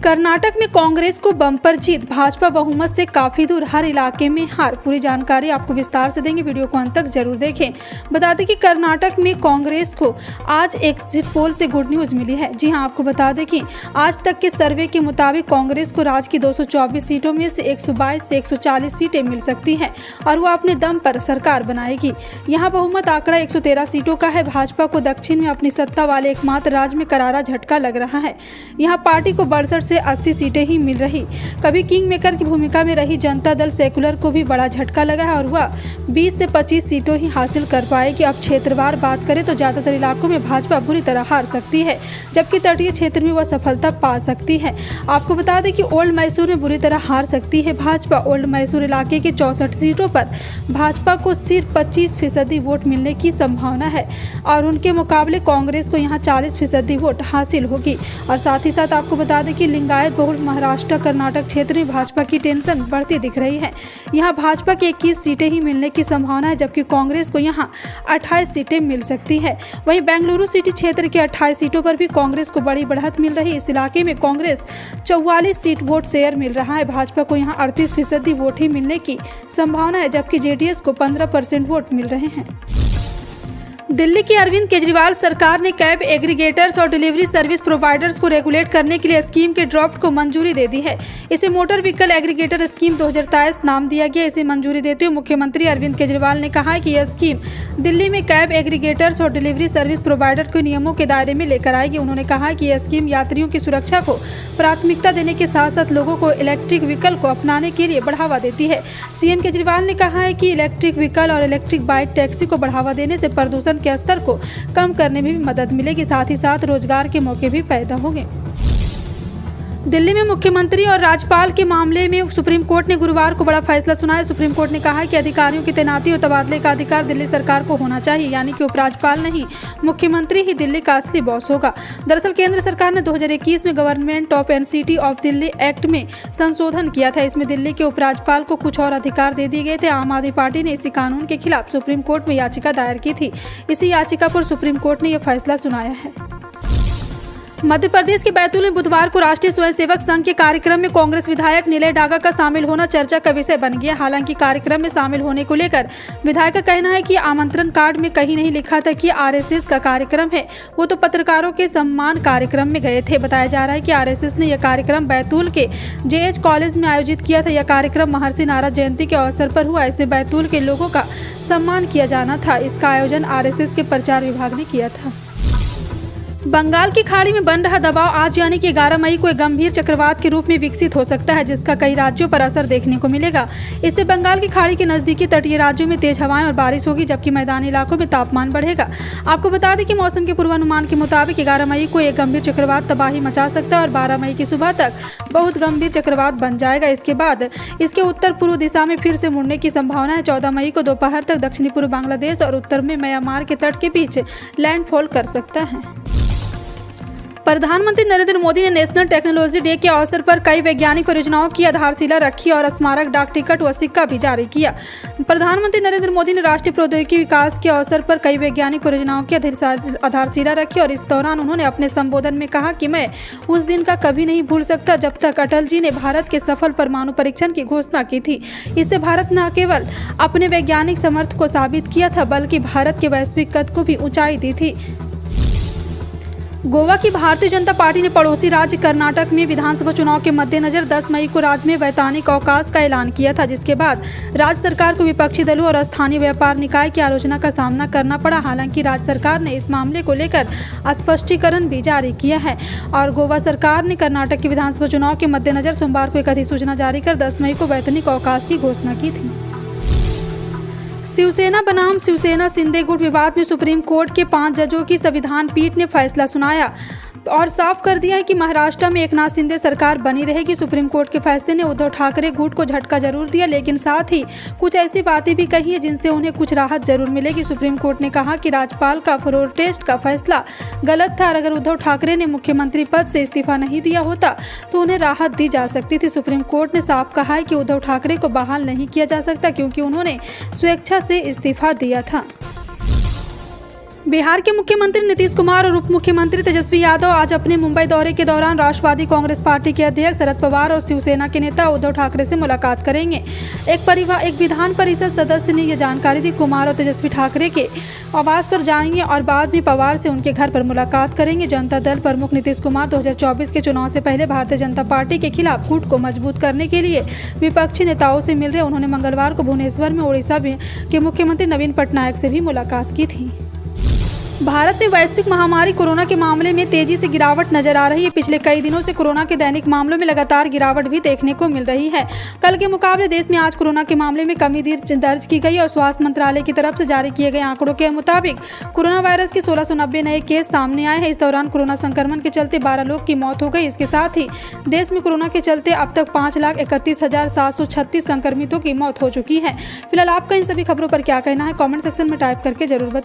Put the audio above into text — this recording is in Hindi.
कर्नाटक में कांग्रेस को बम्पर जीत, भाजपा बहुमत से काफी दूर, हर इलाके में हार। पूरी जानकारी आपको विस्तार से देंगे, वीडियो को अंत तक जरूर देखें। बता दें कि कर्नाटक में कांग्रेस को आज एग्जिट पोल से गुड न्यूज मिली है। जी हां, आपको बता दें कि आज तक के सर्वे के मुताबिक कांग्रेस को राज्य की 224 सीटों में से 122 से 140 सीटें मिल सकती हैं और वो अपने दम पर सरकार बनाएगी। यहाँ बहुमत आंकड़ा 113 सीटों का है। भाजपा को दक्षिण में अपनी सत्ता वाले एकमात्र राज्य में करारा झटका लग रहा है। यहाँ पार्टी को 62 से 80 सीटें ही मिल रही। कभी किंग मेकर की भूमिका में रही जनता दल सेकुलर को भी बड़ा झटका लगा है और वह 20 से 25 सीटों ही हासिल कर पाएगी। अब क्षेत्रवार बात करें तो ज्यादातर इलाकों में भाजपा बुरी तरह हार सकती है, जबकि तटीय क्षेत्र में वह सफलता पा सकती है। आपको बता दें कि ओल्ड मैसूर में बुरी तरह हार सकती है भाजपा। ओल्ड मैसूर इलाके के 64 सीटों पर भाजपा को सिर्फ 25% वोट मिलने की संभावना है और उनके मुकाबले कांग्रेस को यहाँ 40% वोट हासिल होगी। और साथ ही साथ आपको बता दें कि लिंगायत बहुल महाराष्ट्र कर्नाटक क्षेत्र में भाजपा की टेंशन बढ़ती दिख रही है। यहाँ भाजपा की 21 सीटें ही मिलने की संभावना है, जबकि कांग्रेस को यहाँ 28 सीटें मिल सकती है। वहीं बेंगलुरु सिटी क्षेत्र के 28 सीटों पर भी कांग्रेस को बड़ी बढ़त मिल रही है। इस इलाके में कांग्रेस 44 सीट वोट शेयर मिल रहा है। भाजपा को यहाँ 38% वोट ही मिलने की संभावना है, जबकि जेडीएस को 15% वोट मिल रहे हैं। दिल्ली की अरविंद केजरीवाल सरकार ने कैब एग्रीगेटर्स और डिलीवरी सर्विस प्रोवाइडर्स को रेगुलेट करने के लिए स्कीम के ड्राफ्ट को मंजूरी दे दी है। इसे मोटर व्हीकल एग्रीगेटर स्कीम 2023 नाम दिया गया। इसे मंजूरी देते हुए मुख्यमंत्री अरविंद केजरीवाल ने कहा है कि यह स्कीम दिल्ली में कैब एग्रीगेटर्स और डिलीवरी सर्विस प्रोवाइडर को नियमों के दायरे में लेकर आएगी। उन्होंने कहा कि यह स्कीम यात्रियों की सुरक्षा को प्राथमिकता देने के साथ साथ लोगों को इलेक्ट्रिक व्हीकल को अपनाने के लिए बढ़ावा देती है। सीएम केजरीवाल ने कहा है कि इलेक्ट्रिक व्हीकल और इलेक्ट्रिक बाइक टैक्सी को बढ़ावा देने से प्रदूषण के स्तर को कम करने में भी मदद मिलेगी, साथ ही साथ रोजगार के मौके भी पैदा होंगे। दिल्ली में मुख्यमंत्री और राज्यपाल के मामले में सुप्रीम कोर्ट ने गुरुवार को बड़ा फैसला सुनाया। सुप्रीम कोर्ट ने कहा कि अधिकारियों की तैनाती और तबादले का अधिकार दिल्ली सरकार को होना चाहिए, यानी कि उपराज्यपाल नहीं, मुख्यमंत्री ही दिल्ली का असली बॉस होगा। दरअसल केंद्र सरकार ने 2021 में government of and city of Delhi act में संशोधन किया था। इसमें दिल्ली के उपराज्यपाल को कुछ और अधिकार दे दिए गए थे। आम आदमी पार्टी ने इसी कानून के खिलाफ सुप्रीम कोर्ट में याचिका दायर की थी। इसी याचिका पर सुप्रीम कोर्ट ने यह फैसला सुनाया है। मध्य प्रदेश के बैतूल में बुधवार को राष्ट्रीय स्वयंसेवक संघ के कार्यक्रम में कांग्रेस विधायक नीलय डागा का शामिल होना चर्चा का विषय बन गया। हालांकि कार्यक्रम में शामिल होने को लेकर विधायक का कहना है कि आमंत्रण कार्ड में कहीं नहीं लिखा था कि आरएसएस का कार्यक्रम है, वो तो पत्रकारों के सम्मान कार्यक्रम में गए थे। बताया जा रहा है कि आरएसएस ने यह कार्यक्रम बैतूल के जेएच कॉलेज में आयोजित किया था। यह कार्यक्रम महर्षि नारद जयंती के अवसर पर हुआ। इससे बैतूल के लोगों का सम्मान किया जाना था। इसका आयोजन आरएसएस के प्रचार विभाग ने किया था। बंगाल की खाड़ी में बन रहा दबाव आज यानी कि 11 मई को एक गंभीर चक्रवात के रूप में विकसित हो सकता है, जिसका कई राज्यों पर असर देखने को मिलेगा। इससे बंगाल की खाड़ी के नजदीकी तटीय राज्यों में तेज हवाएं और बारिश होगी, जबकि मैदानी इलाकों में तापमान बढ़ेगा। आपको बता दें कि मौसम के पूर्वानुमान के मुताबिक 11 मई को एक गंभीर चक्रवात तबाही मचा सकता है और 12 मई की सुबह तक बहुत गंभीर चक्रवात बन जाएगा। इसके बाद इसके उत्तर पूर्व दिशा में फिर से मुड़ने की संभावना है। 14 मई को दोपहर तक दक्षिणी पूर्व बांग्लादेश और उत्तर में म्यांमार के तट के बीच लैंडफॉल कर सकता है। प्रधानमंत्री नरेंद्र मोदी ने नेशनल टेक्नोलॉजी डे के अवसर पर कई वैज्ञानिक परियोजनाओं की आधारशिला रखी और स्मारक डाक टिकट व सिक्का भी जारी किया। प्रधानमंत्री नरेंद्र मोदी ने राष्ट्रीय प्रौद्योगिकी विकास के अवसर पर कई वैज्ञानिक परियोजनाओं की आधारशिला रखी और इस दौरान उन्होंने अपने संबोधन में कहा कि मैं उस दिन का कभी नहीं भूल सकता जब तक अटल जी ने भारत के सफल परमाणु परीक्षण की घोषणा की थी। इससे भारत न केवल अपने वैज्ञानिक सामर्थ्य को साबित किया था, बल्कि भारत के वैश्विक कद को भी ऊंचाई दी थी। गोवा की भारतीय जनता पार्टी ने पड़ोसी राज्य कर्नाटक में विधानसभा चुनाव के मद्देनजर 10 मई को राज्य में वैधानिक अवकाश का ऐलान किया था, जिसके बाद राज्य सरकार को विपक्षी दलों और स्थानीय व्यापार निकाय की आलोचना का सामना करना पड़ा। हालांकि राज्य सरकार ने इस मामले को लेकर स्पष्टीकरण भी जारी किया है और गोवा सरकार ने कर्नाटक के विधानसभा चुनाव के मद्देनजर सोमवार को एक अधिसूचना जारी कर 10 मई को वैधानिक अवकाश की घोषणा की थी। शिवसेना बनाम शिवसेना शिंदे गुट विवाद में सुप्रीम कोर्ट के 5 जजों की संविधान पीठ ने फैसला सुनाया और साफ कर दिया है कि महाराष्ट्र में एकनाथ शिंदे सरकार बनी रहेगी। सुप्रीम कोर्ट के फैसले ने उद्धव ठाकरे गुट को झटका जरूर दिया, लेकिन साथ ही कुछ ऐसी बातें भी कही है जिनसे उन्हें कुछ राहत जरूर मिलेगी। सुप्रीम कोर्ट ने कहा कि राज्यपाल का फ्लोर टेस्ट का फैसला गलत था और अगर उद्धव ठाकरे ने मुख्यमंत्री पद से इस्तीफा नहीं दिया होता तो उन्हें राहत दी जा सकती थी। सुप्रीम कोर्ट ने साफ कहा है कि उद्धव ठाकरे को बहाल नहीं किया जा सकता क्योंकि उन्होंने स्वेच्छा से इस्तीफा दिया था। बिहार के मुख्यमंत्री नीतीश कुमार और उप मुख्यमंत्री तेजस्वी यादव आज अपने मुंबई दौरे के दौरान राष्ट्रवादी कांग्रेस पार्टी के अध्यक्ष शरद पवार और शिवसेना के नेता उद्धव ठाकरे से मुलाकात करेंगे। एक विधान परिषद सदस्य ने यह जानकारी दी। कुमार और तेजस्वी ठाकरे के आवास पर जाएंगे और बाद में पवार से उनके घर पर मुलाकात करेंगे। जनता दल प्रमुख नीतीश कुमार 2024 के चुनाव से पहले भारतीय जनता पार्टी के खिलाफ गुट को मजबूत करने के लिए विपक्षी नेताओं से मिल रहे। उन्होंने मंगलवार को भुवनेश्वर में उड़ीसा के मुख्यमंत्री नवीन पटनायक से भी मुलाकात की थी। भारत में वैश्विक महामारी कोरोना के मामले में तेजी से गिरावट नजर आ रही है। पिछले कई दिनों से कोरोना के दैनिक मामलों में लगातार गिरावट भी देखने को मिल रही है। कल के मुकाबले देश में आज कोरोना के मामले में कमी दर्ज की गई और स्वास्थ्य मंत्रालय की तरफ से जारी किए गए आंकड़ों के मुताबिक कोरोना वायरस के 1690 नए केस सामने आए हैं। इस दौरान कोरोना संक्रमण के चलते 12 लोग की मौत हो गई। इसके साथ ही देश में कोरोना के चलते अब तक 5,31,736 संक्रमितों की मौत हो चुकी है। फिलहाल आपका इन सभी खबरों पर क्या कहना है, कमेंट सेक्शन में टाइप करके जरूर बताएं।